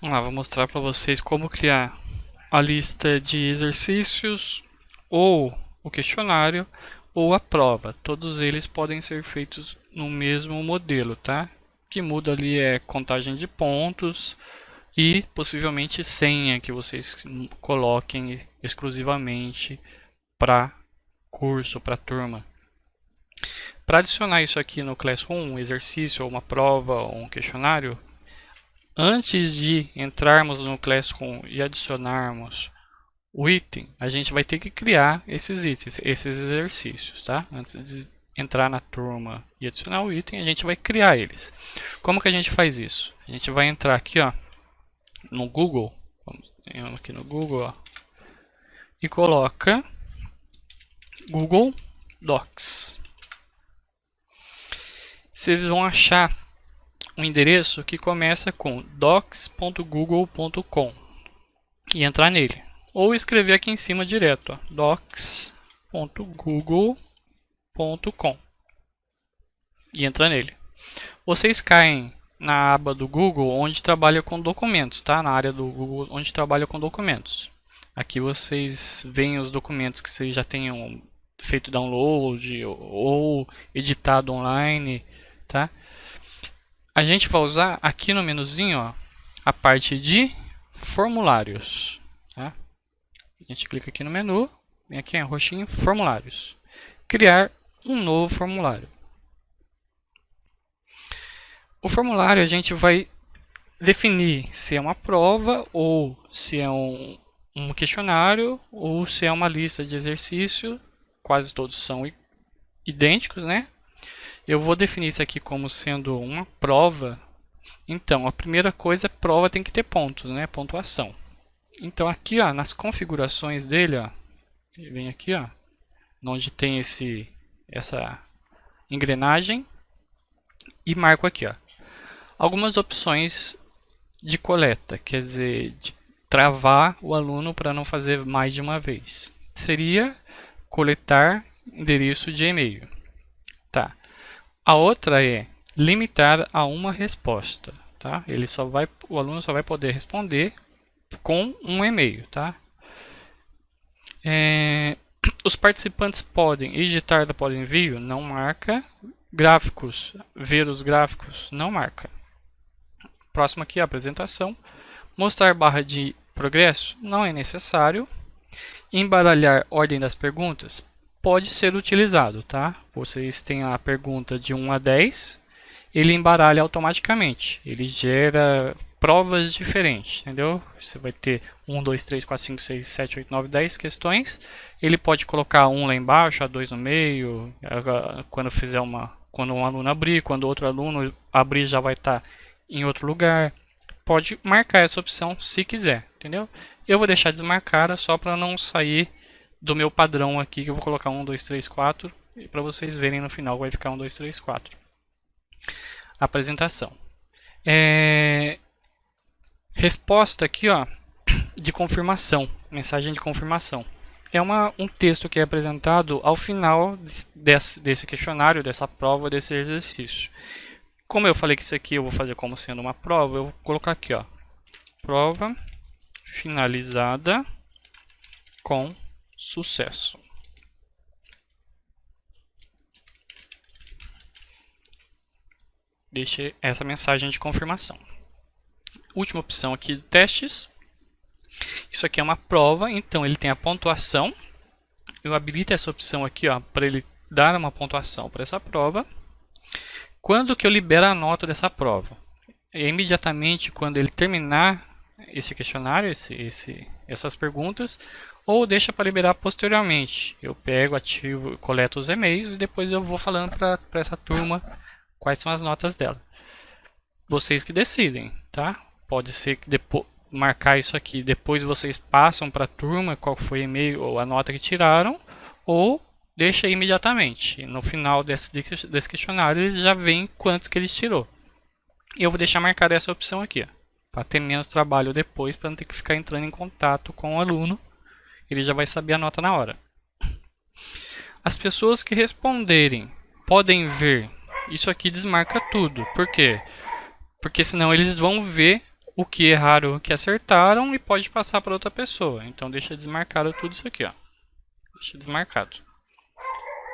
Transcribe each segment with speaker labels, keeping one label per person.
Speaker 1: Vamos lá, vou mostrar para vocês como criar a lista de exercícios ou o questionário ou a prova. Todos eles podem ser feitos no mesmo modelo, tá? O que muda ali é contagem de pontos e possivelmente senha que vocês coloquem exclusivamente para curso, para turma. Para adicionar isso aqui no Classroom, um exercício ou uma prova ou um questionário, antes de entrarmos no Classroom e adicionarmos o item, a gente vai ter que criar esses itens, esses exercícios, tá? Antes de entrar na turma e adicionar o item, a gente vai criar eles. Como que a gente faz isso? A gente vai entrar aqui, ó, no Google, vamos aqui no Google, ó, e coloca Google Docs. Vocês vão achar um endereço que começa com docs.google.com e entrar nele. Ou escrever aqui em cima direto, docs.google.com e entrar nele. Vocês caem na aba do Google onde trabalha com documentos, tá? Na área do Google onde trabalha com documentos. Aqui vocês veem os documentos que vocês já tenham feito download ou editado online, tá? A gente vai usar aqui no menuzinho, ó, a parte de formulários, tá? A gente clica aqui no menu, vem aqui em roxinho, formulários. Criar um novo formulário. O formulário a gente vai definir se é uma prova ou se é um questionário ou se é uma lista de exercício. Quase todos são idênticos, né? Eu vou definir isso aqui como sendo uma prova. Então, a primeira coisa é prova tem que ter pontos, né? Pontuação. Então, aqui, ó, nas configurações dele, ó, vem aqui, ó, onde tem essa engrenagem e marco aqui, ó, algumas opções de coleta, quer dizer, de travar o aluno para não fazer mais de uma vez. Seria coletar endereço de e-mail, tá? A outra é limitar a uma resposta, tá? O aluno só vai poder responder com um e-mail, tá? Os participantes podem editar após envio, não marca. Gráficos, ver os gráficos, não marca. Próximo aqui, a apresentação. Mostrar barra de progresso, não é necessário. Embaralhar ordem das perguntas, pode ser utilizado, tá? Vocês têm a pergunta de 1 a 10, ele embaralha automaticamente, ele gera provas diferentes, entendeu? Você vai ter 1, 2, 3, 4, 5, 6, 7, 8, 9, 10 questões, ele pode colocar 1 lá embaixo, a 2 no meio, quando um aluno abrir, quando outro aluno abrir já vai estar em outro lugar, pode marcar essa opção se quiser, entendeu? Eu vou deixar desmarcada só para não sair do meu padrão aqui, que eu vou colocar 1, 2, 3, 4, e para vocês verem no final vai ficar 1, 2, 3, 4. Apresentação. Resposta aqui, ó, de confirmação, mensagem de confirmação. É um texto que é apresentado ao final desse questionário, dessa prova, desse exercício. Como eu falei que isso aqui eu vou fazer como sendo uma prova, eu vou colocar aqui, ó, prova finalizada com sucesso. Deixe essa mensagem de confirmação. Última opção aqui, testes. Isso aqui é uma prova, então ele tem a pontuação. Eu habilito essa opção aqui, ó, para ele dar uma pontuação para essa prova. Quando que eu libero a nota dessa prova? É imediatamente quando ele terminar esse questionário, essas perguntas, ou deixa para liberar posteriormente. Eu pego, ativo, coleto os e-mails e depois eu vou falando para essa turma quais são as notas dela. Vocês que decidem, tá? Pode ser que depois marcar isso aqui, depois vocês passam para a turma qual foi o e-mail ou a nota que tiraram, ou deixa imediatamente. No final desse questionário eles já veem quantos que eles tirou. E eu vou deixar marcada essa opção aqui, para ter menos trabalho depois, para não ter que ficar entrando em contato com o aluno. Ele já vai saber a nota na hora. As pessoas que responderem podem ver. Isso aqui desmarca tudo. Por quê? Porque senão eles vão ver o que erraram, o que acertaram e pode passar para outra pessoa. Então deixa desmarcado tudo isso aqui, ó. Deixa desmarcado.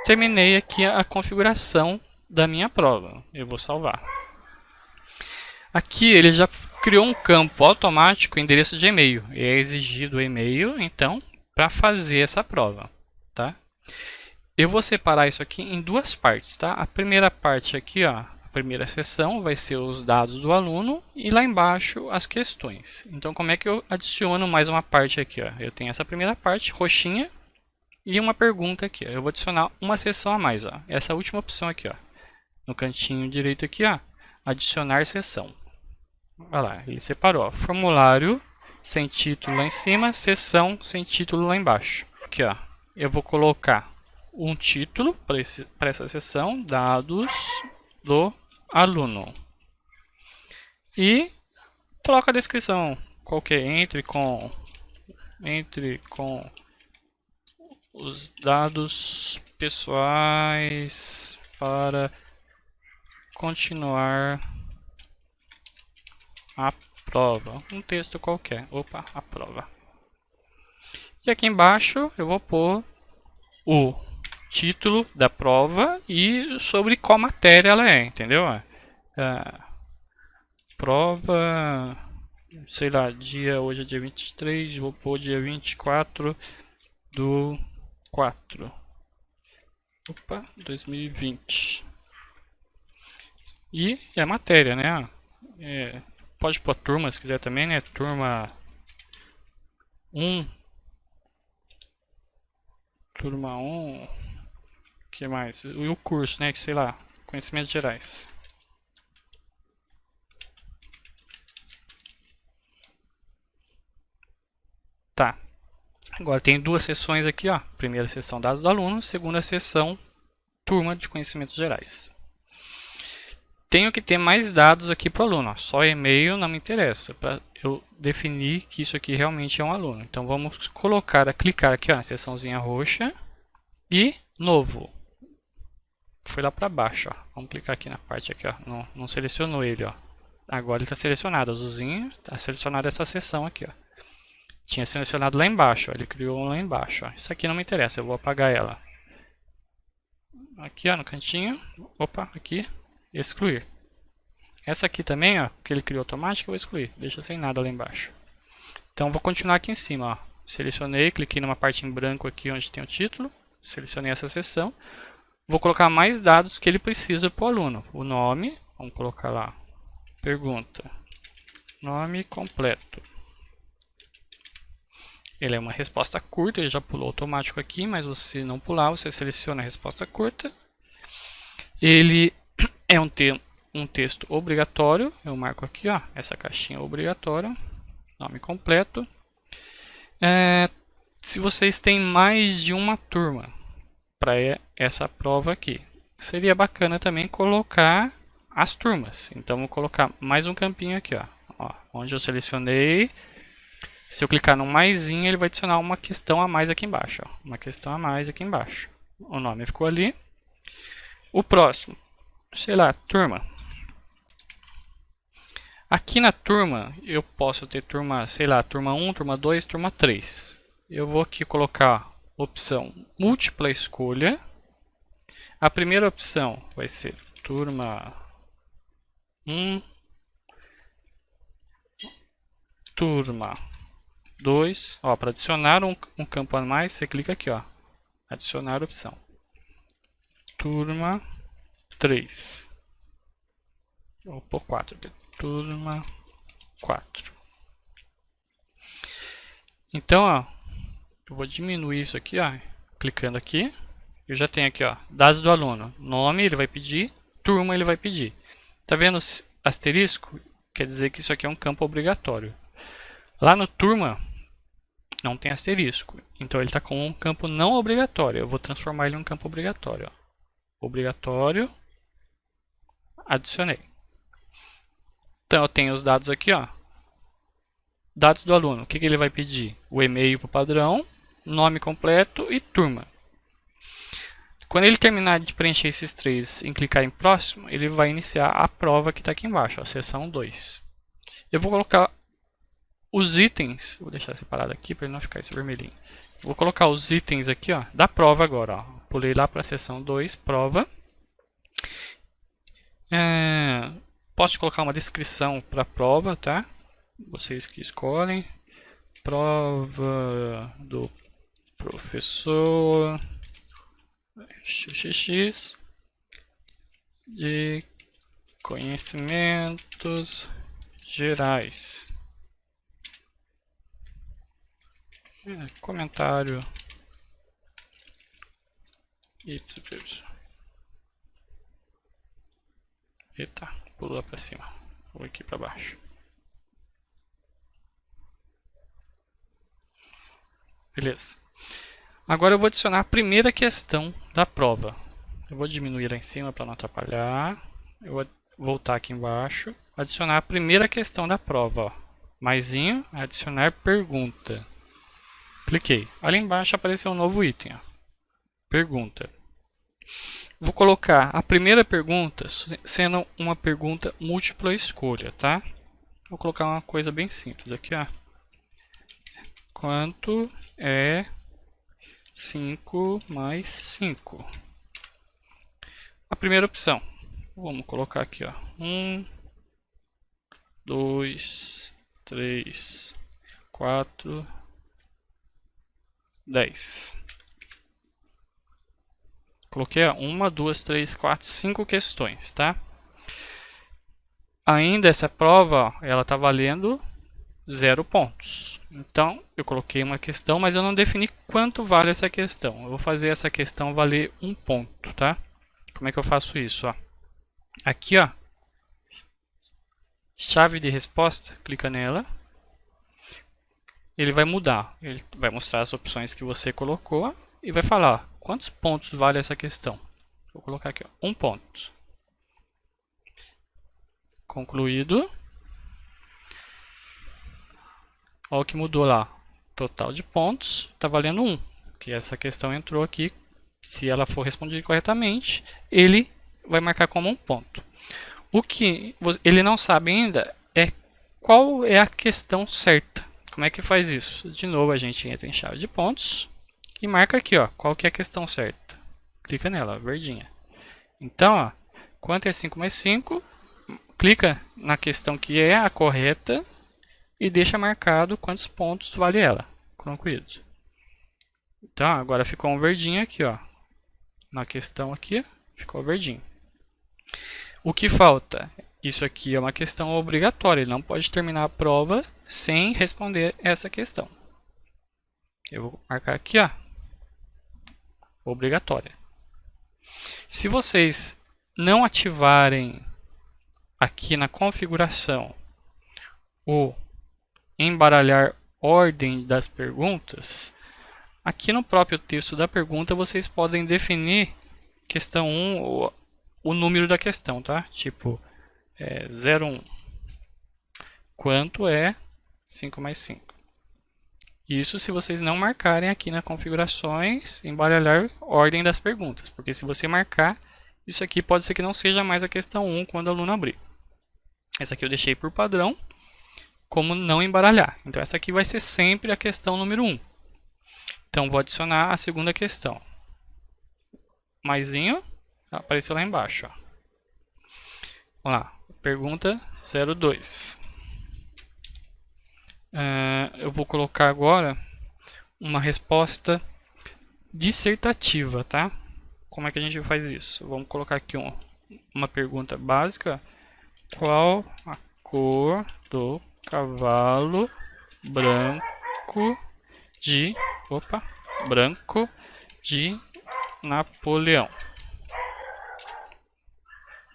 Speaker 1: Terminei aqui a configuração da minha prova. Eu vou salvar. Aqui ele já criou um campo automático endereço de e-mail. É exigido o e-mail, então, para fazer essa prova, tá? Eu vou separar isso aqui em duas partes, tá? A primeira parte aqui, ó, a primeira seção vai ser os dados do aluno e lá embaixo as questões. Então, como é que eu adiciono mais uma parte aqui, ó? Eu tenho essa primeira parte, roxinha, e uma pergunta aqui, ó. Eu vou adicionar uma seção a mais, ó. Essa última opção aqui, ó. No cantinho direito aqui, ó, adicionar seção. Olha lá, ele separou, ó, formulário sem título lá em cima, seção sem título lá embaixo. Aqui, ó, eu vou colocar um título para essa seção, dados do aluno. E coloca a descrição qualquer, entre com os dados pessoais para continuar a prova. Um texto qualquer. Opa, a prova. E aqui embaixo eu vou pôr o título da prova e sobre qual matéria ela é, entendeu? Prova, sei lá, hoje é dia 23, vou pôr dia 24 do 4. Opa, 2020. E é matéria, né? Pode pôr turma se quiser também, né? Turma 1. Turma 1. O que mais? E o curso, né? Que sei lá, conhecimentos gerais. Tá. Agora tem duas sessões aqui, ó. Primeira sessão dados do aluno, segunda sessão turma de conhecimentos gerais. Tenho que ter mais dados aqui para o aluno, ó. Só e-mail não me interessa, para eu definir que isso aqui realmente é um aluno. Então vamos clicar aqui, ó, na seçãozinha roxa e novo. Foi lá para baixo, ó. Vamos clicar aqui na parte aqui, ó. Não selecionou ele, ó. Agora ele está selecionado, azulzinho, está selecionado essa seção aqui, ó. Tinha selecionado lá embaixo, ó. Ele criou lá embaixo, ó. Isso aqui não me interessa, eu vou apagar ela. Aqui, ó, no cantinho. Opa, aqui. Excluir. Essa aqui também, ó, que ele criou automático, eu vou excluir. Deixa sem nada lá embaixo. Então, vou continuar aqui em cima, ó. Selecionei, cliquei numa parte em branco aqui onde tem o título. Selecionei essa seção. Vou colocar mais dados que ele precisa para o aluno. O nome, vamos colocar lá. Pergunta. Nome completo. Ele é uma resposta curta, ele já pulou automático aqui, mas se não pular, você seleciona a resposta curta. Ele é um texto obrigatório, eu marco aqui, ó, essa caixinha obrigatória, nome completo. Se vocês têm mais de uma turma para essa prova aqui, seria bacana também colocar as turmas. Então, vou colocar mais um campinho aqui, ó, onde eu selecionei. Se eu clicar no maisinho, ele vai adicionar uma questão a mais aqui embaixo, ó, uma questão a mais aqui embaixo. O nome ficou ali. O próximo, sei lá, turma. Aqui na turma, eu posso ter turma, sei lá, turma 1, turma 2, turma 3. Eu vou aqui colocar opção múltipla escolha. A primeira opção vai ser turma 1, turma 2. Ó, para adicionar um campo a mais, você clica aqui, ó, adicionar opção. Turma 3. Vou pôr 4. Turma 4. Então, ó, eu vou diminuir isso aqui, ó, clicando aqui. Eu já tenho aqui, ó, dados do aluno. Nome ele vai pedir, turma ele vai pedir. Tá vendo asterisco? Quer dizer que isso aqui é um campo obrigatório. Lá no turma não tem asterisco. Então ele está com um campo não obrigatório. Eu vou transformar ele em um campo obrigatório, ó. Obrigatório, adicionei. Então eu tenho os dados aqui, ó. Dados do aluno. O que ele vai pedir? O e-mail para o padrão, nome completo e turma. Quando ele terminar de preencher esses três e clicar em próximo, ele vai iniciar a prova que está aqui embaixo, a seção 2. Eu vou colocar os itens, vou deixar separado aqui para ele não ficar esse vermelhinho. Vou colocar os itens aqui, ó, da prova agora, ó. Pulei lá para a seção 2, prova. Posso colocar uma descrição para a prova, tá? Vocês que escolhem. Prova do professor XXX de conhecimentos gerais. Comentário. Eita, pulou lá pra cima. Vou aqui pra baixo. Beleza. Agora eu vou adicionar a primeira questão da prova. Eu vou diminuir lá em cima para não atrapalhar. Eu vou voltar aqui embaixo. Adicionar a primeira questão da prova. Ó. Maisinho, adicionar pergunta. Cliquei. Ali embaixo apareceu um novo item. Ó. Pergunta. Vou colocar a primeira pergunta sendo uma pergunta múltipla escolha, tá? Vou colocar uma coisa bem simples aqui, ó. Quanto é 5 mais 5? A primeira opção. Vamos colocar aqui, ó. 1, 2, 3, 4, 10. Coloquei 1, 2, 3, 4, 5 questões, tá? Ainda essa prova, ó, ela tá valendo 0 pontos. Então, eu coloquei uma questão, mas eu não defini quanto vale essa questão. Eu vou fazer essa questão valer 1 ponto, tá? Como é que eu faço isso? Ó? Aqui, ó, chave de resposta, clica nela. Ele vai mudar, ele vai mostrar as opções que você colocou e vai falar quantos pontos vale essa questão. Vou colocar aqui, ó, 1 ponto. Concluído. Olha o que mudou lá. Total de pontos está valendo 1. Porque essa questão entrou aqui. Se ela for respondida corretamente, ele vai marcar como 1 ponto. O que ele não sabe ainda é qual é a questão certa. Como é que faz isso? De novo, a gente entra em chave de pontos e marca aqui, ó, qual que é a questão certa. Clica nela, verdinha. Então, ó, quanto é 5 mais 5? Clica na questão que é a correta e deixa marcado quantos pontos vale ela. Concluído. Então, agora ficou um verdinho aqui, ó. Na questão aqui, ficou verdinho. O que falta? Isso aqui é uma questão obrigatória. Ele não pode terminar a prova sem responder essa questão. Eu vou marcar aqui, ó. Obrigatória. Se vocês não ativarem aqui na configuração o embaralhar ordem das perguntas, aqui no próprio texto da pergunta vocês podem definir questão 1, o número da questão, tá? Tipo, 01. Quanto é 5 mais 5? Isso se vocês não marcarem aqui na configurações embaralhar ordem das perguntas, porque se você marcar, isso aqui pode ser que não seja mais a questão 1 quando o aluno abrir. Essa aqui eu deixei por padrão, como não embaralhar. Então essa aqui vai ser sempre a questão número 1. Então vou adicionar a segunda questão. Maisinho, apareceu lá embaixo. Ó. Vamos lá, pergunta 02. Eu vou colocar agora uma resposta dissertativa, tá? Como é que a gente faz isso? Vamos colocar aqui uma pergunta básica. Qual a cor do cavalo branco de Napoleão?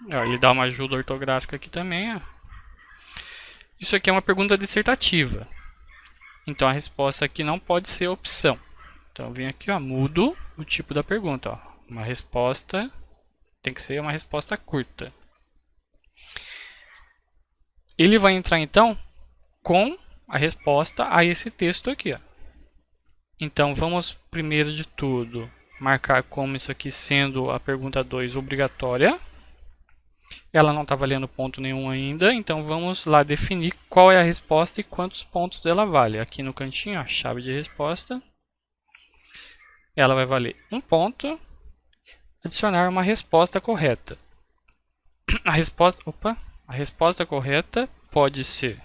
Speaker 1: Ele dá uma ajuda ortográfica aqui também. Ó. Isso aqui é uma pergunta dissertativa. Então a resposta aqui não pode ser opção. Então eu venho aqui, ó, mudo o tipo da pergunta. Ó. Uma resposta tem que ser uma resposta curta. Ele vai entrar então com a resposta a esse texto aqui. Ó. Então vamos primeiro de tudo marcar como isso aqui sendo a pergunta 2 obrigatória. Ela não está valendo ponto nenhum ainda, então vamos lá definir qual é a resposta e quantos pontos ela vale. Aqui no cantinho, a chave de resposta. Ela vai valer 1 ponto. Adicionar uma resposta correta. A resposta correta pode ser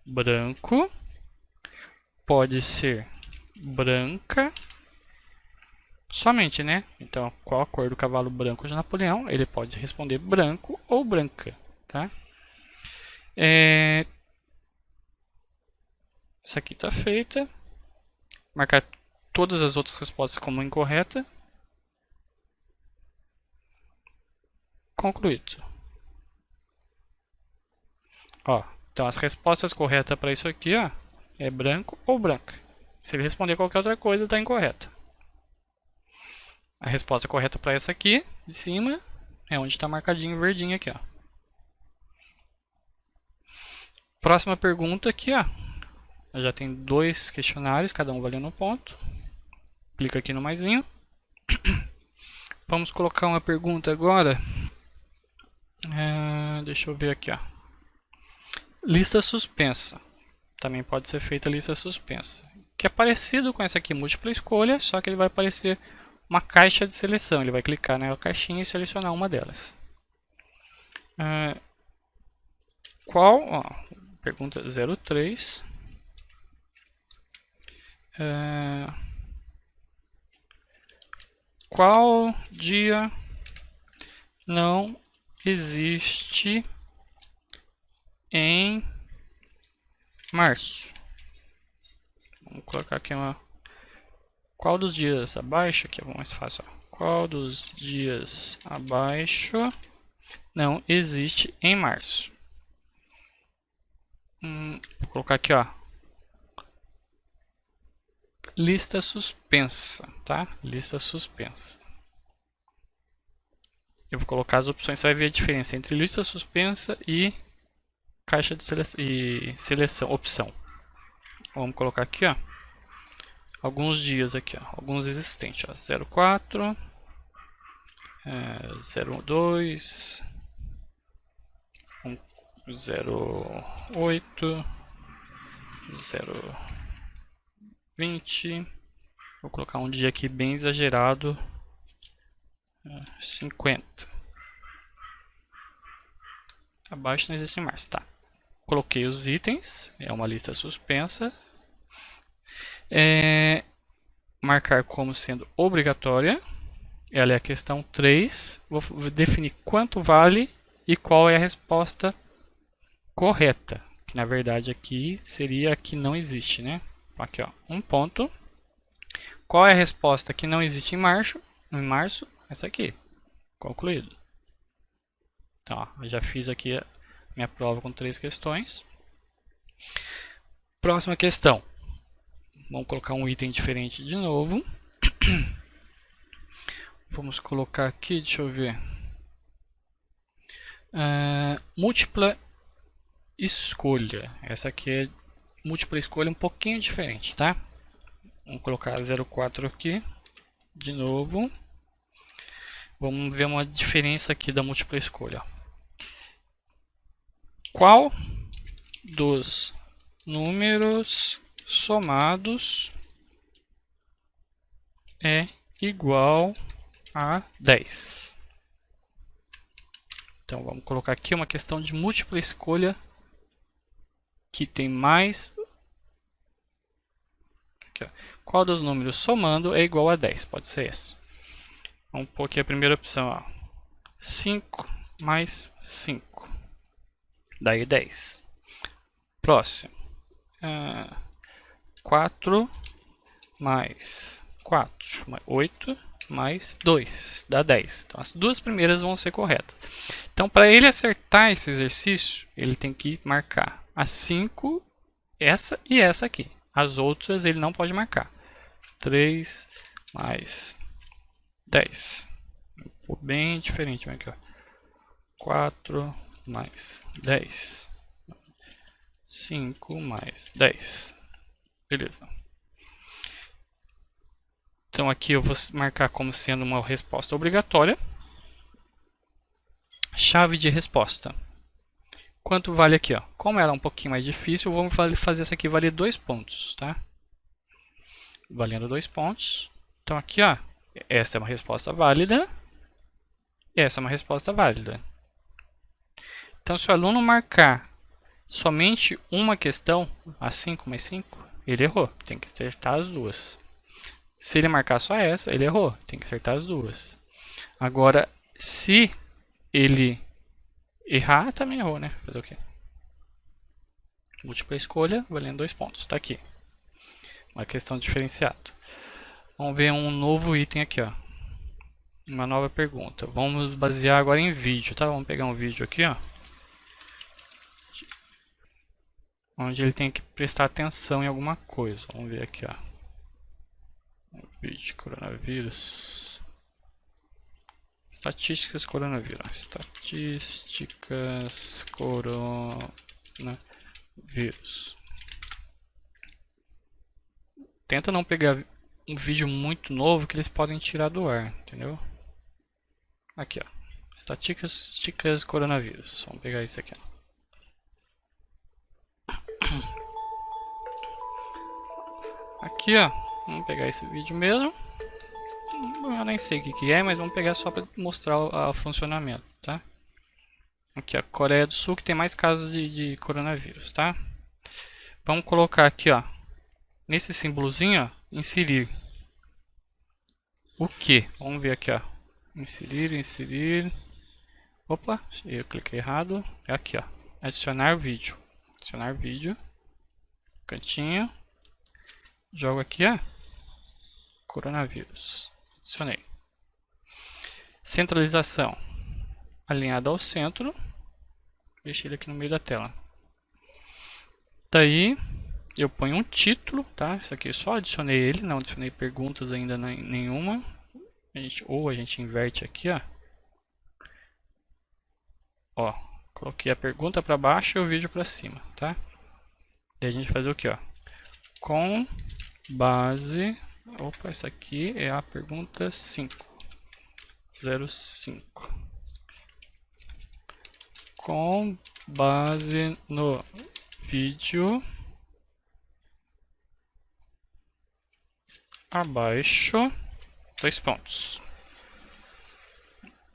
Speaker 1: branco, pode ser branca, somente, né? Então, qual a cor do cavalo branco de Napoleão? Ele pode responder branco ou branca, tá? Isso aqui está feita. Marcar todas as outras respostas como incorreta. Concluído. Ó, então as respostas corretas para isso aqui, ó, é branco ou branca. Se ele responder qualquer outra coisa, está incorreta. A resposta correta para essa aqui, de cima, é onde está marcadinho verdinho aqui, ó. Próxima pergunta aqui, ó. Já tem 2 questionários, cada um valendo um ponto. Clica aqui no maisinho. Vamos colocar uma pergunta agora. Deixa eu ver aqui, ó. Lista suspensa. Também pode ser feita lista suspensa. Que é parecido com essa aqui, múltipla escolha, só que ele vai aparecer uma caixa de seleção. Ele vai clicar na caixinha e selecionar uma delas. Qual? Ó, pergunta 03. Qual dia não existe em março? Vamos colocar aqui uma... Qual dos dias abaixo? Aqui é mais fácil. Ó. Qual dos dias abaixo não existe em março? Vou colocar aqui, ó. Lista suspensa, tá? Lista suspensa. Eu vou colocar as opções, você vai ver a diferença entre lista suspensa e caixa de seleção, opção. Vamos colocar aqui, ó, alguns dias aqui, ó, alguns existentes, ó, 04, 02, 08, 020. Vou colocar um dia aqui bem exagerado, 50. Abaixo não existe mais, tá? Coloquei os itens, é uma lista suspensa. Marcar como sendo obrigatória. Ela é a questão 3. Vou definir quanto vale e qual é a resposta correta. Que na verdade aqui seria a que não existe, né? Aqui, ó, 1 ponto. Qual é a resposta que não existe em março? Essa aqui. Concluído. Então, ó, eu já fiz aqui a minha prova com 3 questões. Próxima questão. Vamos colocar um item diferente de novo. Vamos colocar aqui, deixa eu ver. Múltipla escolha. Essa aqui é múltipla escolha um pouquinho diferente, tá? Vamos colocar 04 aqui. De novo. Vamos ver uma diferença aqui da múltipla escolha. Qual dos números somados é igual a 10? Então vamos colocar aqui uma questão de múltipla escolha que tem mais... Aqui, ó. Qual dos números somando é igual a 10? Pode ser esse. Vamos pôr aqui a primeira opção, ó. 5 mais 5. Daí 10. Próximo. 4 mais 4. 8 mais 2. Dá 10. Então as duas primeiras vão ser corretas. Então para ele acertar esse exercício, ele tem que marcar as 5, essa e essa aqui. As outras ele não pode marcar. 3 mais 10. Ficou bem diferente aqui, ó. 4 mais 10. 5 mais 10. Beleza. Então aqui eu vou marcar como sendo uma resposta obrigatória. Chave de resposta. Quanto vale aqui, ó? Como ela é um pouquinho mais difícil, vamos fazer essa aqui valer 2 pontos, tá? Valendo 2 pontos. Então aqui, ó, essa é uma resposta válida. E essa é uma resposta válida. Então, se o aluno marcar somente uma questão, a 5 mais 5, ele errou. Tem que acertar as duas. Se ele marcar só essa, ele errou. Tem que acertar as duas. Agora, se ele errar, também errou, né? Fazer o quê? Múltipla escolha, valendo 2 pontos. Tá aqui. Uma questão diferenciada. Vamos ver um novo item aqui, ó. Uma nova pergunta. Vamos basear agora em vídeo, tá? Vamos pegar um vídeo aqui, ó. Onde ele tem que prestar atenção em alguma coisa. Vamos ver aqui, ó. Vídeo coronavírus. Estatísticas coronavírus. Estatísticas coronavírus. Tenta não pegar um vídeo muito novo que eles podem tirar do ar, entendeu? Aqui, ó. Estatísticas coronavírus. Vamos pegar isso aqui, ó. Aqui, ó. Vamos pegar esse vídeo mesmo. Eu nem sei o que é, mas vamos pegar só para mostrar o funcionamento, tá? Aqui, ó. Coreia do Sul, que tem mais casos de coronavírus, tá? Vamos colocar aqui, ó. Nesse símbolozinho, ó. Inserir. O que? Vamos ver aqui, ó. Inserir. Opa, eu cliquei errado. É aqui, ó. Adicionar vídeo. Adicionar vídeo. Cantinho. Jogo aqui, ó. Coronavírus. Adicionei. Centralização. Alinhada ao centro. Deixei ele aqui no meio da tela. Daí, eu ponho um título, tá? Isso aqui só adicionei ele, não adicionei perguntas ainda nenhuma. Ou a gente inverte aqui, ó. Ó, coloquei a pergunta para baixo e o vídeo para cima, tá? Daí a gente vai fazer o que, ó? Com base... Opa, essa aqui é a pergunta 5. 05. Com base no vídeo abaixo, 2 pontos.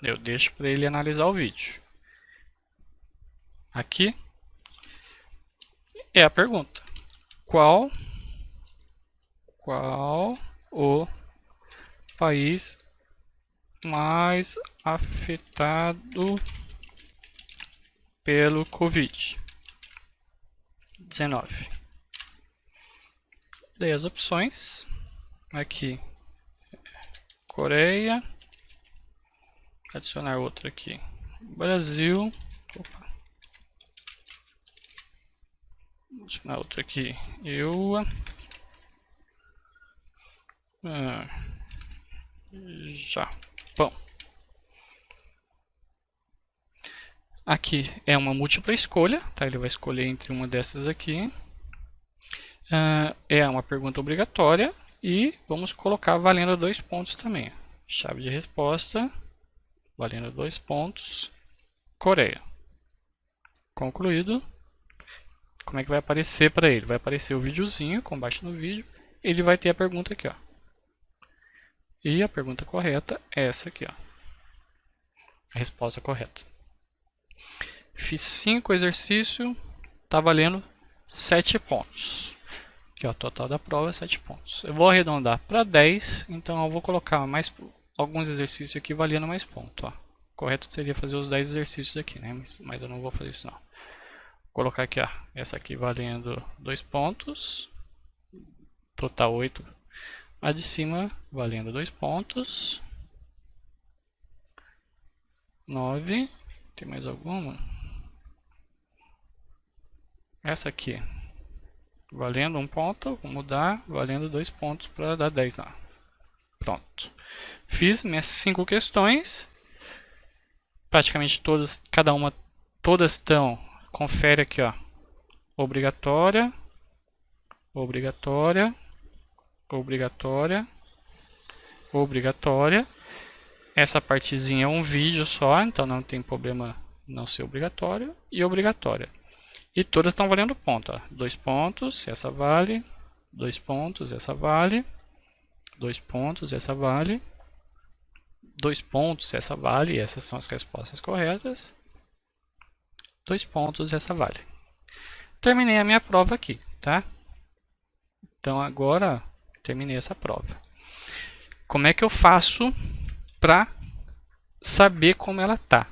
Speaker 1: Eu deixo para ele analisar o vídeo. Aqui é a pergunta. Qual o país mais afetado pelo Covid-19? Dei as opções. Aqui, Coreia. Adicionar outra aqui. Brasil. Opa. Adicionar outra aqui. Japão. Aqui é uma múltipla escolha, tá? Ele vai escolher entre uma dessas aqui. É uma pergunta obrigatória e vamos colocar valendo 2 pontos também. Chave de resposta, valendo 2 pontos, Coreia. Concluído. Como é que vai aparecer para ele? Vai aparecer o videozinho, com baixo no vídeo. Ele vai ter a pergunta aqui, ó. E a pergunta correta é essa aqui, ó. A resposta correta. Fiz 5 exercícios, tá valendo 7 pontos. Aqui, ó, total da prova é 7 pontos. Eu vou arredondar para 10, então eu vou colocar mais alguns exercícios aqui valendo mais pontos, ó. O correto seria fazer os 10 exercícios aqui, né? Mas eu não vou fazer isso não. Vou colocar aqui, ó, essa aqui valendo 2 pontos. Total 8. A de cima valendo 2 pontos. 9. Tem mais alguma? Essa aqui valendo 1 ponto. Vou mudar, valendo 2 pontos para dar 10 lá. Pronto. Fiz minhas 5 questões. Praticamente todas, todas estão. Confere aqui, ó. Obrigatória. Essa partezinha é um vídeo só, então não tem problema não ser obrigatório e obrigatória. E todas estão valendo ponto. Ó. 2 pontos, essa vale. 2 pontos, essa vale. 2 pontos, essa vale. 2 pontos, essa vale. Essas são as respostas corretas. 2 pontos, essa vale. Terminei a minha prova aqui, tá? Então agora terminei essa prova. Como é que eu faço para saber como ela tá?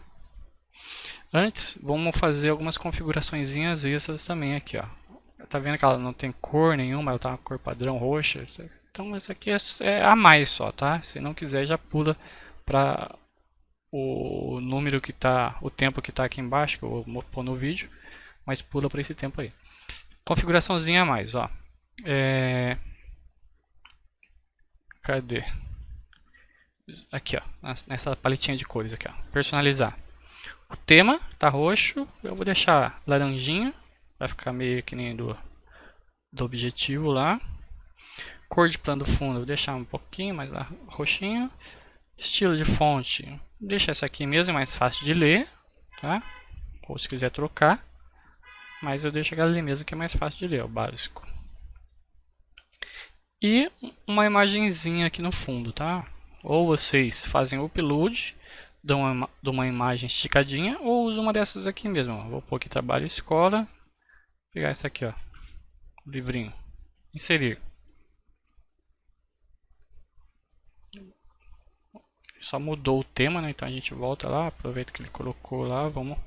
Speaker 1: Antes, vamos fazer algumas configurações extras também aqui, ó. Tá vendo que ela não tem cor nenhuma, ela tá uma cor padrão roxa. Então essa aqui é a mais só, tá? Se não quiser, já pula para o número que tá, o tempo que tá aqui embaixo, que eu vou pôr no vídeo, mas pula para esse tempo aí. Configuraçãozinha a mais, ó. Cadê? Aqui, ó, nessa paletinha de cores aqui, ó. Personalizar. O tema tá roxo, eu vou deixar laranjinha, vai ficar meio que nem do objetivo lá. Cor de plano do fundo, vou deixar um pouquinho mais lá, roxinho. Estilo de fonte, deixa essa aqui mesmo, é mais fácil de ler, tá? Ou se quiser trocar, mas eu deixo aquela ali mesmo que é mais fácil de ler, o básico. E uma imagenzinha aqui no fundo, tá? Ou vocês fazem o upload, dão uma imagem esticadinha, ou usam uma dessas aqui mesmo. Ó. Vou pôr aqui trabalho escola, vou pegar essa aqui, ó, o livrinho, inserir. Só mudou o tema, né? Então a gente volta lá, aproveita que ele colocou lá, vamos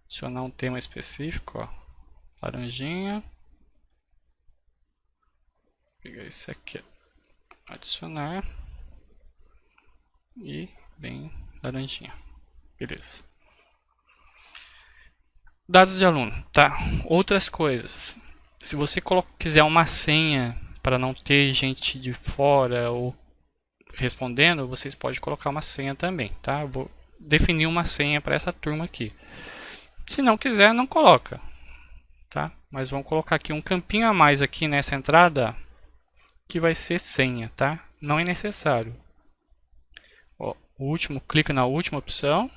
Speaker 1: adicionar um tema específico, ó, laranjinha. Vou pegar esse aqui, adicionar e bem laranjinha, beleza. Dados de aluno, tá? Outras coisas, se você quiser uma senha para não ter gente de fora ou respondendo, vocês podem colocar uma senha também, tá? Eu vou definir uma senha para essa turma aqui. Se não quiser, não coloca, tá? Mas vamos colocar aqui um campinho a mais aqui nessa entrada que vai ser senha, tá? Não é necessário. Ó, o último, clica na última opção,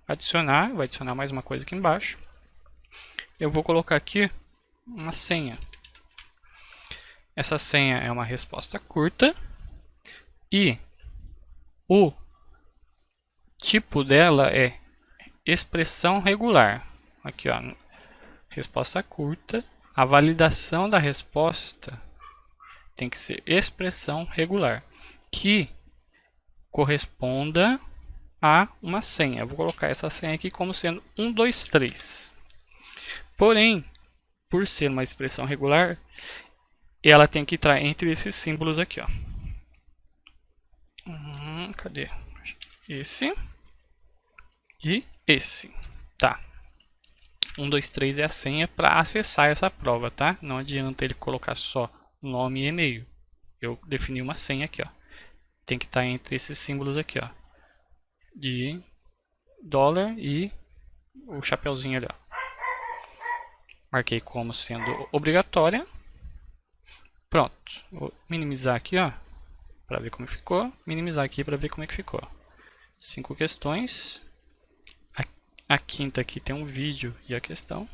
Speaker 1: adicionar, vai adicionar mais uma coisa aqui embaixo. Eu vou colocar aqui uma senha. Essa senha é uma resposta curta e o tipo dela é expressão regular. Aqui, ó, resposta curta. A validação da resposta tem que ser expressão regular, que corresponda a uma senha. Eu vou colocar essa senha aqui como sendo 1, 2, 3. Porém, por ser uma expressão regular, ela tem que estar entre esses símbolos aqui, ó. Cadê? Esse e esse. Tá. 1, 2, 3 é a senha para acessar essa prova, tá? Não adianta ele colocar só nome e e-mail. Eu defini uma senha aqui, ó. Tem que estar entre esses símbolos aqui, ó. De dólar e o chapeuzinho ali, ó. Marquei como sendo obrigatória. Pronto. Vou minimizar aqui, ó, para ver como ficou. Minimizar aqui para ver como é que ficou. 5 questões. A quinta aqui tem um vídeo e a questão.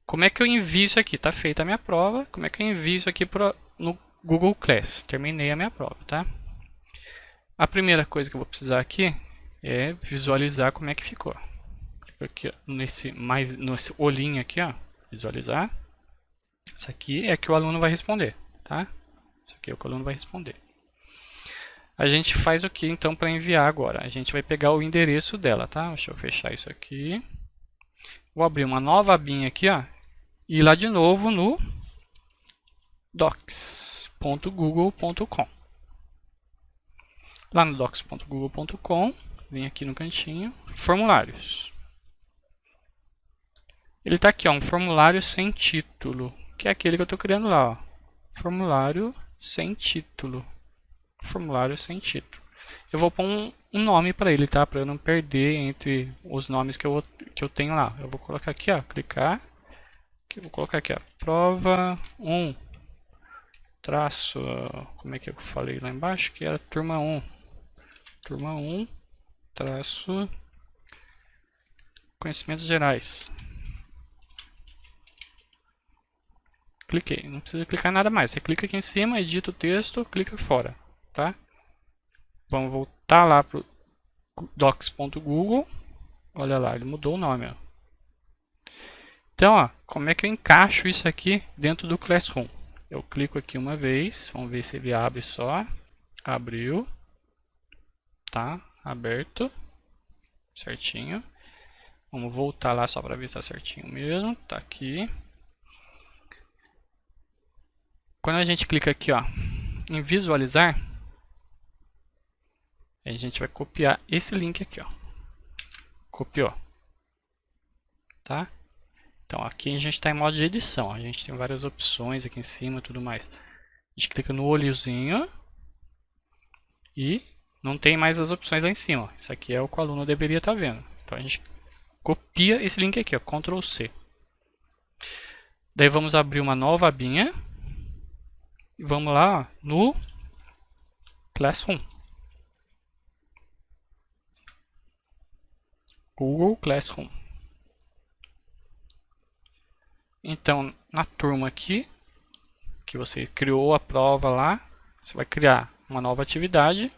Speaker 1: Como é que eu envio isso aqui? Tá feita a minha prova. Como é que eu envio isso aqui no Google Class? Terminei a minha prova, tá? A primeira coisa que eu vou precisar aqui é visualizar como é que ficou. Aqui, nesse olhinho aqui, ó, visualizar. Isso aqui é que o aluno vai responder, tá? Isso aqui é o que o aluno vai responder. A gente faz o que então para enviar agora? A gente vai pegar o endereço dela, tá? Deixa eu fechar isso aqui. Vou abrir uma nova abinha aqui, ó, e ir lá de novo no docs.google.com. Lá no docs.google.com, vem aqui no cantinho, formulários. Ele está aqui, ó, um formulário sem título, que é aquele que eu estou criando lá, ó. Formulário sem título. Formulário sem título. Eu vou pôr um nome para ele, tá? Para eu não perder entre os nomes que eu tenho lá. Eu vou colocar aqui, ó, clicar. Vou colocar aqui, ó, prova 1 traço, como é que eu falei lá embaixo? Que era turma 1. turma 1, traço, conhecimentos gerais. Cliquei, não precisa clicar nada mais. Você clica aqui em cima, edita o texto, clica fora, tá? Vamos voltar lá para o docs.google. Olha lá, ele mudou o nome, ó. Então, ó, como é que eu encaixo isso aqui dentro do Classroom? Eu clico aqui uma vez, vamos ver se ele abre só. Abriu. Tá, aberto. Certinho. Vamos voltar lá só para ver se está certinho mesmo. Tá aqui. Quando a gente clica aqui, ó, em visualizar, a gente vai copiar esse link aqui, ó. Copiou. Tá? Então aqui a gente está em modo de edição. A gente tem várias opções aqui em cima e tudo mais. A gente clica no olhozinho e não tem mais as opções lá em cima. Isso aqui é o que o aluno deveria estar vendo. Então a gente copia esse link aqui, ó, Ctrl C. Daí vamos abrir uma nova abinha. E vamos lá, ó, no Classroom. Google Classroom. Então, na turma aqui, que você criou a prova lá, você vai criar uma nova atividade.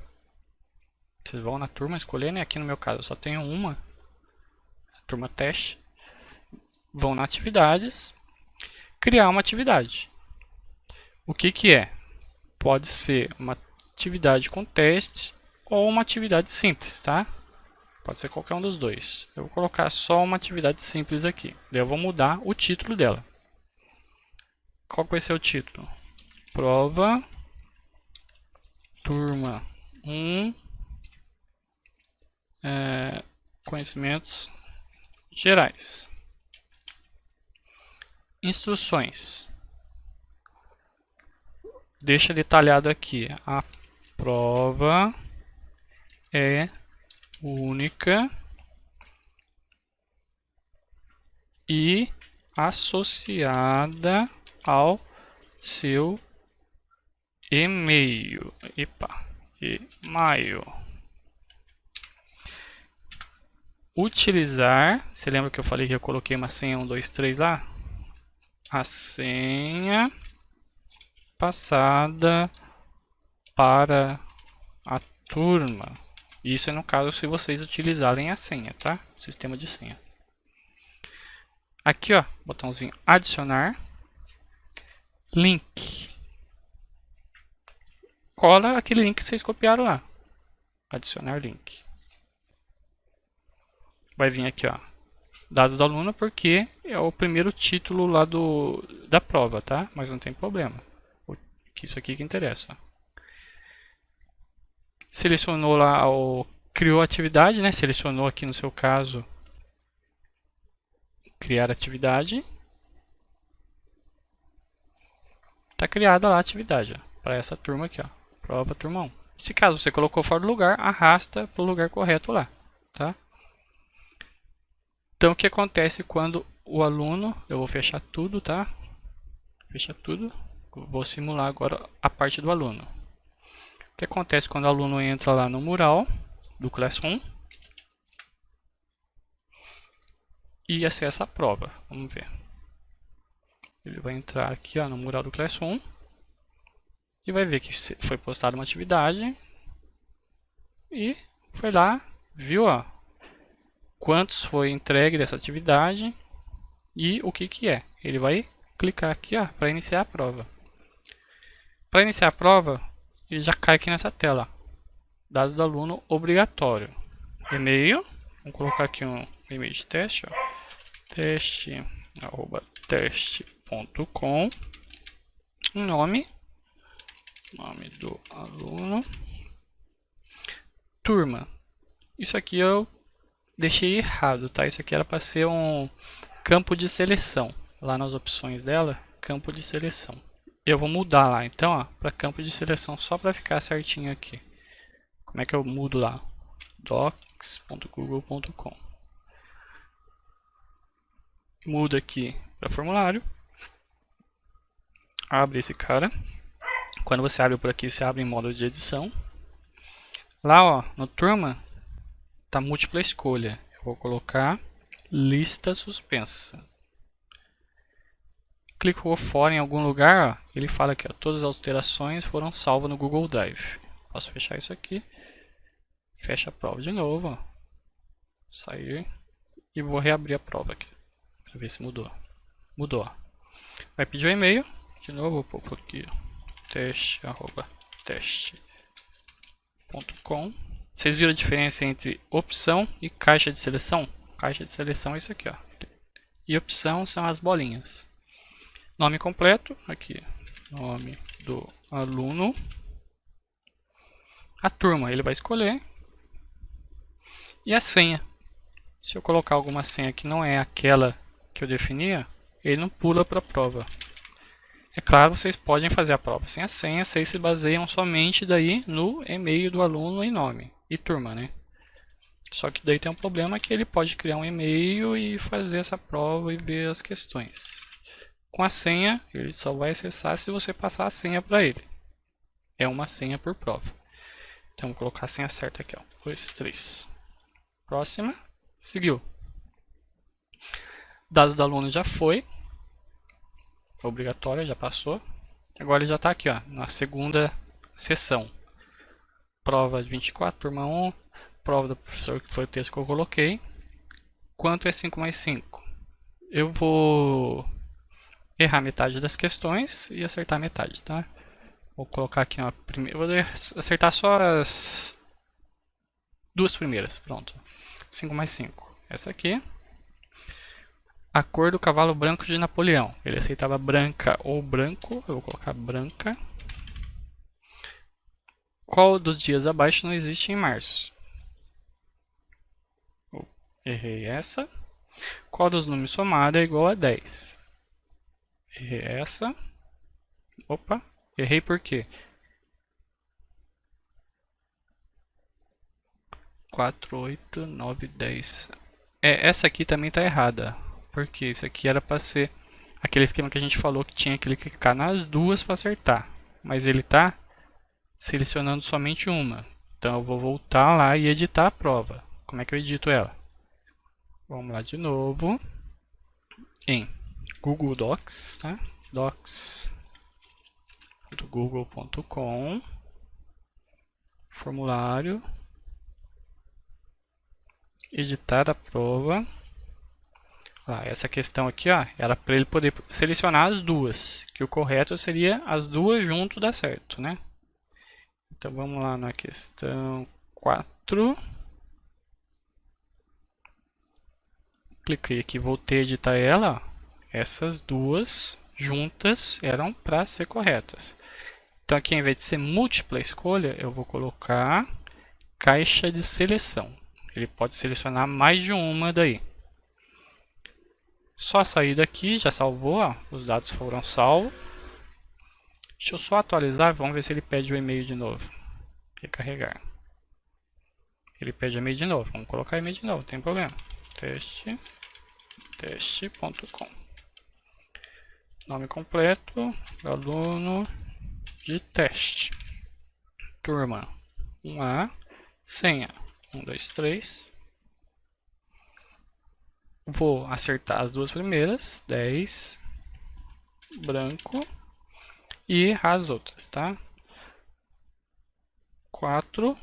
Speaker 1: Vocês vão na turma escolher, né? Aqui no meu caso eu só tenho uma, a turma teste. Vão na atividades, criar uma atividade. O que que é? Pode ser uma atividade com teste ou uma atividade simples, tá? Pode ser qualquer um dos dois. Eu vou colocar só uma atividade simples aqui. Daí eu vou mudar o título dela. Qual vai ser o título? Prova turma 1, conhecimentos gerais. Instruções. Deixa detalhado aqui. A prova é única e associada ao seu e-mail. E-mail. Utilizar. Você lembra que eu falei que eu coloquei uma senha 1, 2, 3 lá? A senha passada para a turma. Isso é no caso se vocês utilizarem a senha, tá? Sistema de senha. Aqui, ó, botãozinho adicionar. Link. Cola aquele link que vocês copiaram lá. Adicionar link. Vai vir aqui, ó, dados do aluno, porque é o primeiro título lá da prova, tá? Mas não tem problema. Isso aqui que interessa. Selecionou lá, criou a atividade, né? Selecionou aqui no seu caso criar atividade. Está criada lá a atividade para essa turma aqui, ó, prova turma 1. Se caso você colocou fora do lugar, arrasta para o lugar correto lá, tá? Então o que acontece quando o aluno, eu vou fechar tudo, tá? Fecha tudo. Vou simular agora a parte do aluno. O que acontece quando o aluno entra lá no mural do Classroom e acessa a prova? Vamos ver. Ele vai entrar aqui, ó, no mural do Classroom e vai ver que foi postada uma atividade e foi lá, viu, ó, quantos foi entregue dessa atividade e o que que é. Ele vai clicar aqui, ó, para iniciar a prova. Para iniciar a prova, ele já cai aqui nessa tela. Dados do aluno obrigatório. E-mail. Vamos colocar aqui um e-mail de teste. Ó. teste@teste.com. Nome do aluno. Turma. Isso aqui eu deixei errado, tá? Isso aqui era para ser um campo de seleção. Lá nas opções dela, campo de seleção. Eu vou mudar lá, então, para campo de seleção, só para ficar certinho aqui. Como é que eu mudo lá? docs.google.com. Muda aqui para formulário. Abre esse cara. Quando você abre por aqui, você abre em modo de edição. Lá, ó, no turma, tá múltipla escolha. Eu vou colocar lista suspensa. Clicou fora em algum lugar, ó, ele fala que todas as alterações foram salvas no Google Drive. Posso fechar isso aqui. Fecha a prova de novo. Ó. Sair. E vou reabrir a prova aqui. Para ver se mudou. Mudou. Vai pedir o e-mail. De novo, vou pôr aqui. teste@teste.com. Vocês viram a diferença entre opção e caixa de seleção? Caixa de seleção é isso aqui, ó. E opção são as bolinhas. Nome completo, aqui, nome do aluno. A turma, ele vai escolher. E a senha. Se eu colocar alguma senha que não é aquela que eu definia, ele não pula para a prova. É claro, vocês podem fazer a prova sem a senha, vocês se baseiam somente daí no e-mail do aluno e nome. E turma, né? Só que daí tem um problema que ele pode criar um e-mail e fazer essa prova e ver as questões. Com a senha, ele só vai acessar se você passar a senha para ele. É uma senha por prova. Então, vou colocar a senha certa aqui, ó. 2, 3. Próxima. Seguiu. Dados do aluno já foi. Obrigatória, já passou. Agora ele já está aqui, ó, na segunda sessão. Prova 24, turma 1. Prova do professor, que foi o texto que eu coloquei. Quanto é 5 mais 5? Eu vou errar metade das questões e acertar metade, tá? Vou colocar aqui uma primeira. Vou acertar só as duas primeiras. Pronto. 5 mais 5. Essa aqui. A cor do cavalo branco de Napoleão. Ele aceitava branca ou branco. Eu vou colocar branca. Qual dos dias abaixo não existe em março? Errei essa. Qual dos números somados é igual a 10? Errei essa. Opa, errei por quê? 4, 8, 9, 10. Essa aqui também está errada. Porque isso aqui era para ser aquele esquema que a gente falou que tinha que clicar nas duas para acertar. Mas ele está selecionando somente uma. Então eu vou voltar lá e editar a prova. Como é que eu edito ela? Vamos lá de novo. Em Google Docs, tá? docs.google.com, formulário, editar a prova. Lá, essa questão aqui, ó, era para ele poder selecionar as duas, que o correto seria as duas junto dá certo, né? Então vamos lá na questão 4. Cliquei aqui, voltei a editar ela. Ó. Essas duas juntas eram para ser corretas. Então aqui, ao invés de ser múltipla escolha, eu vou colocar caixa de seleção. Ele pode selecionar mais de uma daí. Só sair daqui, já salvou, ó, os dados foram salvos. Deixa eu só atualizar, vamos ver se ele pede o e-mail de novo. Recarregar. Ele pede o e-mail de novo, vamos colocar e-mail de novo, não tem problema. teste.com. Nome completo, aluno de teste. Turma 1A, senha 1, 2, 3. Vou acertar as duas primeiras, 10, branco, e errar as outras, tá? 4.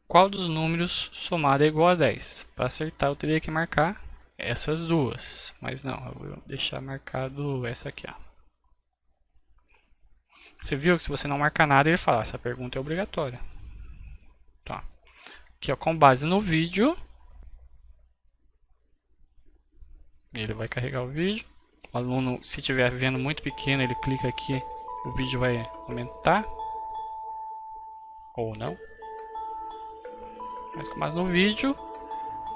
Speaker 1: Qual dos números somado é igual a 10? Para acertar eu teria que marcar essas duas, mas não, eu vou deixar marcado essa aqui, ó. Você viu que se você não marcar nada, ele fala, essa pergunta é obrigatória. Tá. Aqui, ó, com base no vídeo, ele vai carregar o vídeo. O aluno, se estiver vendo muito pequeno, ele clica aqui, o vídeo vai aumentar. Ou não. Mas com base no vídeo,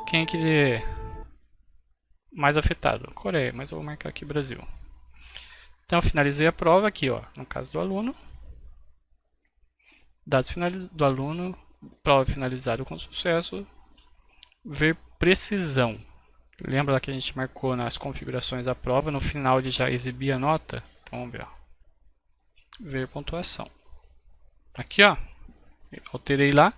Speaker 1: quem é que é mais afetado? Coreia, mas eu vou marcar aqui Brasil. Então, eu finalizei a prova aqui, ó, no caso do aluno. Dados do aluno, prova finalizada com sucesso. Ver precisão. Lembra lá que a gente marcou nas configurações da prova, no final ele já exibia a nota? Então, vamos ver, ó. Ver pontuação. Aqui, ó, alterei lá.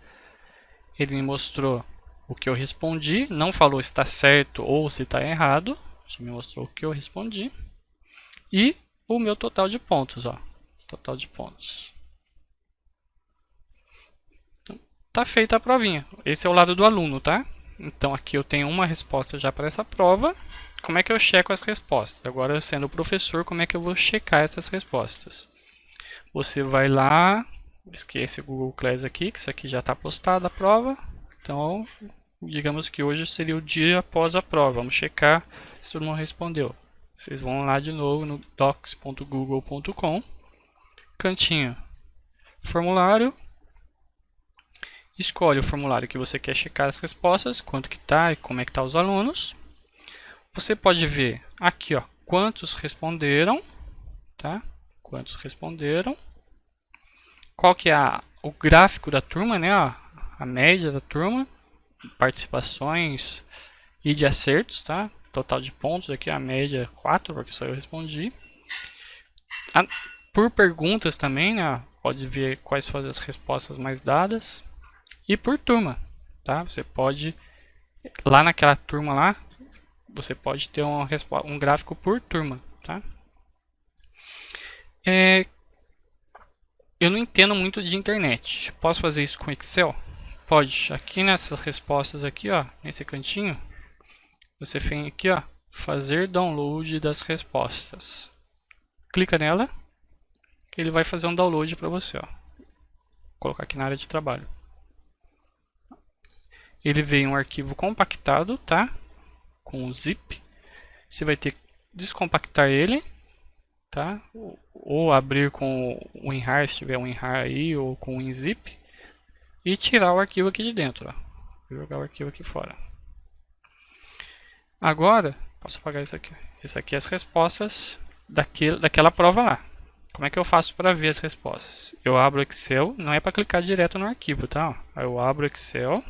Speaker 1: Ele me mostrou o que eu respondi, não falou se está certo ou se está errado, só me mostrou o que eu respondi. E o meu total de pontos, ó. Total de pontos. Então, tá feita a provinha. Esse é o lado do aluno, tá? Então aqui eu tenho uma resposta já para essa prova. Como é que eu checo as respostas? Agora, sendo o professor, como é que eu vou checar essas respostas? Você vai lá, esquece o Google Class aqui, que isso aqui já está postado a prova. Então, digamos que hoje seria o dia após a prova. Vamos checar se todo mundo respondeu. Vocês vão lá de novo no docs.google.com, cantinho formulário, escolhe o formulário que você quer checar as respostas, quanto que tá e como é que tá os alunos. Você pode ver aqui, ó, quantos responderam, tá? Quantos responderam. Qual que é o gráfico da turma, né? Ó, a média da turma, participações e de acertos, tá? Total de pontos aqui, a média 4, porque só eu respondi. Por perguntas também, né? Pode ver quais foram as respostas mais dadas. E por turma, tá? Você pode, lá naquela turma lá, você pode ter um gráfico por turma, tá? Eu não entendo muito de internet. Posso fazer isso com Excel? Pode. Aqui nessas respostas aqui, ó, nesse cantinho, você vem aqui, ó, fazer download das respostas. Clica nela, ele vai fazer um download para você, ó. Vou colocar aqui na área de trabalho. Ele vem um arquivo compactado, tá? Com o zip. Você vai ter que descompactar ele, tá? Ou abrir com o WinRAR, se tiver um WinRAR aí, ou com o WinZip, e tirar o arquivo aqui de dentro, ó. Vou jogar o arquivo aqui fora. Agora, posso apagar isso aqui. Isso aqui é as respostas daquela prova lá. Como é que eu faço para ver as respostas? Eu abro o Excel, não é para clicar direto no arquivo, tá? Aí eu abro o Excel,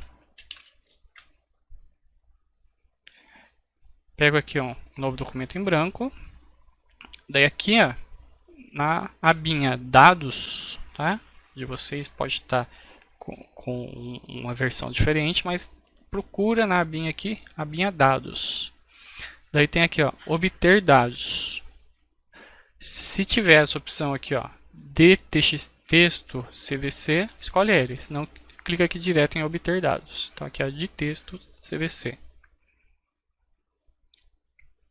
Speaker 1: pego aqui um novo documento em branco, daí aqui, ó, na abinha dados, tá? De vocês pode estar com uma versão diferente, mas procura na abinha aqui, abinha dados. Daí tem aqui, ó, obter dados. Se tiver essa opção aqui, ó, de texto CVC, escolhe ele, senão clica aqui direto em obter dados. Então aqui é de texto CVC.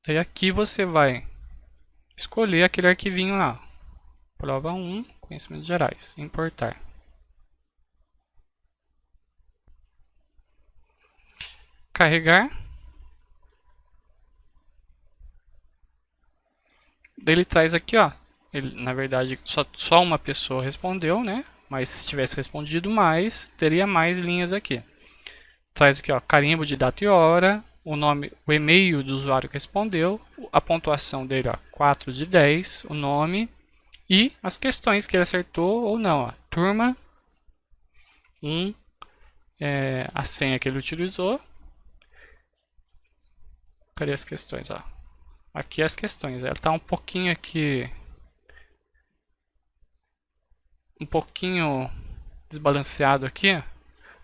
Speaker 1: Daí aqui você vai escolher aquele arquivinho lá. Prova 1, conhecimentos gerais, importar. Carregar. Daí ele traz aqui, ó. Ele, na verdade, só uma pessoa respondeu, né? Mas se tivesse respondido mais, teria mais linhas aqui. Traz aqui, ó, carimbo de data e hora, o nome, o e-mail do usuário que respondeu, a pontuação dele, ó, 4 de 10, o nome e as questões que ele acertou ou não, ó. Turma 1, a senha que ele utilizou. Cadê as questões, ó? Aqui as questões, ela está um pouquinho aqui, um pouquinho desbalanceado aqui,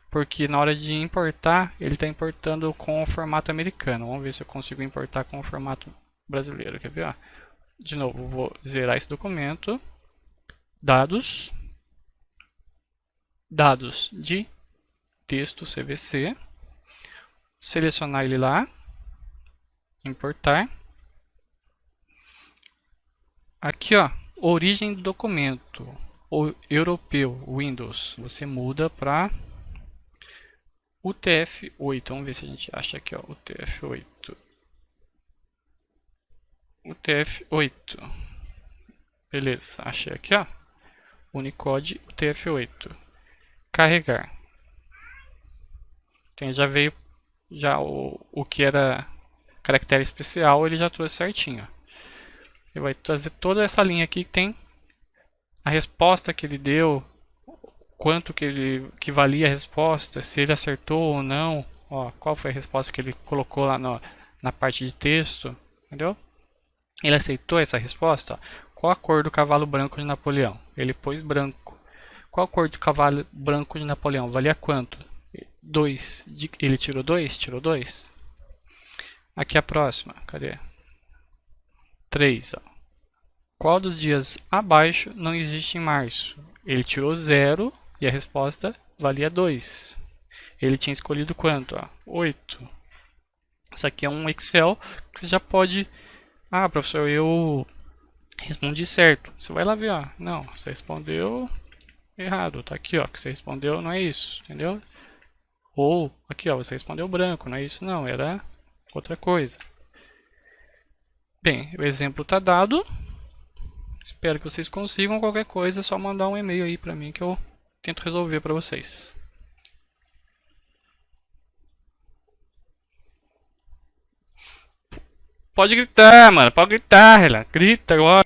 Speaker 1: porque na hora de importar, ele está importando com o formato americano. Vamos ver se eu consigo importar com o formato brasileiro, quer ver? Ó? De novo, vou zerar esse documento, dados, dados de texto CVC, selecionar ele lá, importar. Aqui, ó, origem do documento, o europeu, Windows, você muda para UTF-8. Vamos ver se a gente acha aqui, ó, UTF-8. UTF-8. Beleza, achei aqui, ó, Unicode UTF-8. Carregar. Então já veio já o que era caractere especial, ele já trouxe certinho. Ele vai trazer toda essa linha aqui que tem a resposta que ele deu, quanto que valia a resposta, se ele acertou ou não, ó, qual foi a resposta que ele colocou lá na parte de texto, entendeu? Ele aceitou essa resposta, ó. Qual a cor do cavalo branco de Napoleão? Ele pôs branco. Qual a cor do cavalo branco de Napoleão? Valia quanto? 2. Ele tirou 2? Tirou 2. Aqui a próxima. Cadê? 3. Ó. Qual dos dias abaixo não existe em março? Ele tirou 0 e a resposta valia 2. Ele tinha escolhido quanto? Ó? 8. Isso aqui é um Excel que você já pode... Ah, professor, eu respondi certo. Você vai lá ver, ó. Não, você respondeu errado. Tá aqui, ó, que você respondeu não é isso, entendeu? Ou, aqui, ó, você respondeu branco, não é isso não, era outra coisa. Bem, o exemplo está dado. Espero que vocês consigam. Qualquer coisa é só mandar um e-mail aí para mim que eu tento resolver para vocês. Pode gritar, mano. Pode gritar, Relan. Grita agora.